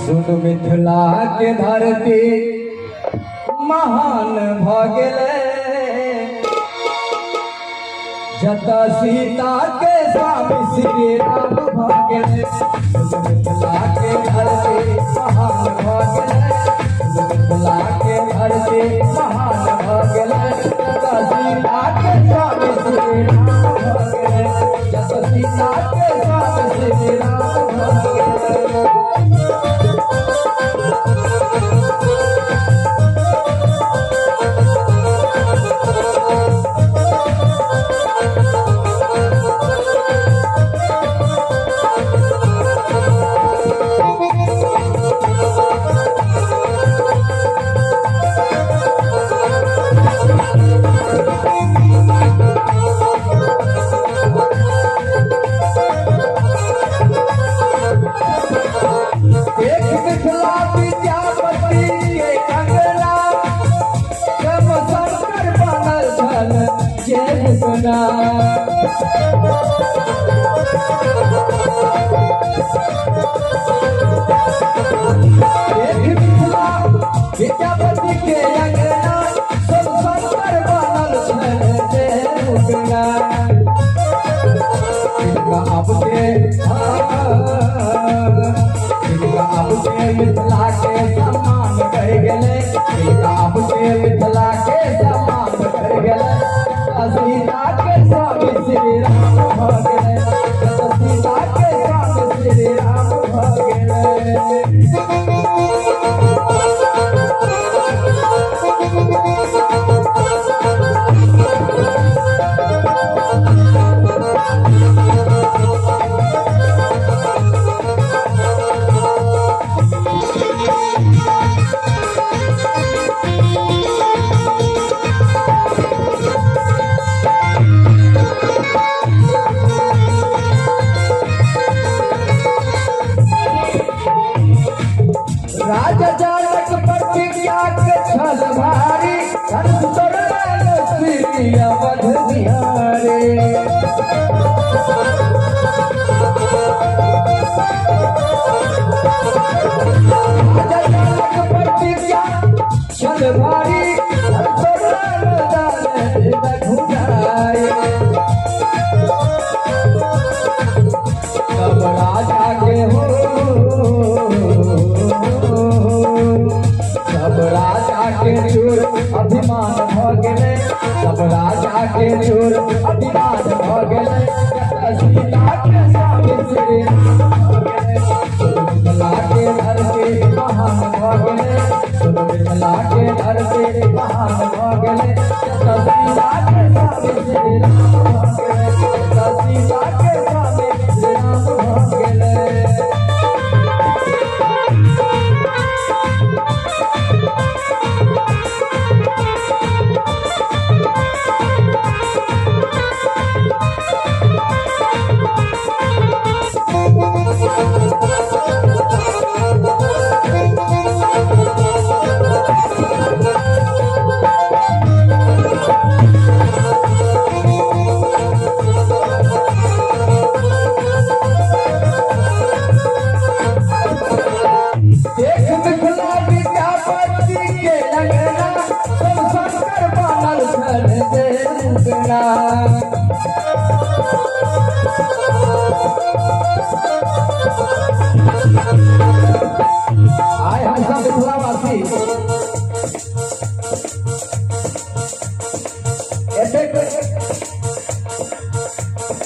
सुन मिथिला के धरती महान भ गेलै, जतऽ सीता के स्वामी श्री राम भ गेलै। सुन मिथिला के धरती महान भ गेलै, सुन मिथिला के धरती महान भ गेलै, जतऽ सीता के स्वामी श्री राम भ गेलै, जतऽ सीता के स्वामी श्री राम भ गेलै। विद्यापति के अंगना सब शंकर बनल छल जय मुगना। इनका अब के मिथिला के सम्मान कर गेलै, इनका अब के मिथिला के सम्मान कर गेलै, सीता के स्वामी श्री राम भ गेलै, सीता के स्वामी श्री राम भ गेलै। राजा जनक प्रतिज्ञा के छल भारी, धनुष तोड़ल श्री अवध बिहारी। राजा जनक प्रतिज्ञा छल भारी, धनुष तोड़ल रघुराई। तब राजा के हो चूर अभिमान भ गेलै, सब राजा के चूर अभिमान भ गेलै, सीता के स्वामी श्री राम भ गेलै। सुन मिथिला के धरती महान भ गेलै, सुन मिथिला के धरती महान भ गेलै, सीता के स्वामी श्री राम भ गेलै, सीता के स्वामी श्री राम भ गेलै। आय हम सब मिथिलावासी ऐसे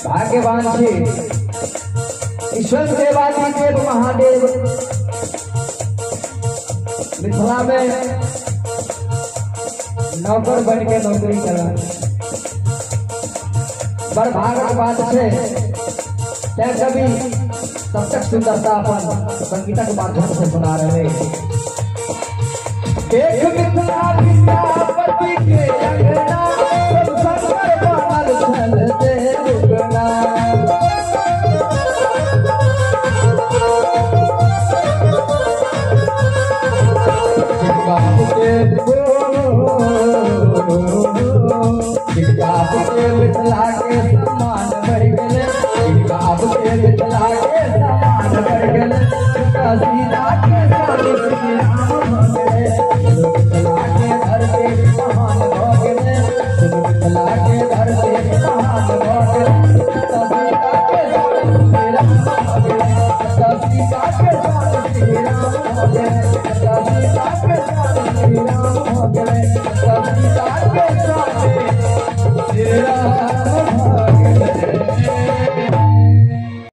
भाग्यवान छी, ईश्वर देवादी देव महादेव मिथिला में नौकर बन के नौकरी कर, बड़ भागक बात है। कभी तब तक सुंदरता अपन संगीत के माध्यम से सुना रहे। देख मिथिला विद्यापति के अंगना सब शंकर बनल छल जय मुगना। मिथिला के सम्मान बढ़ गेलै, मिथिला के सम्मान बढ़ गेलै। सीता के स्वामी श्री राम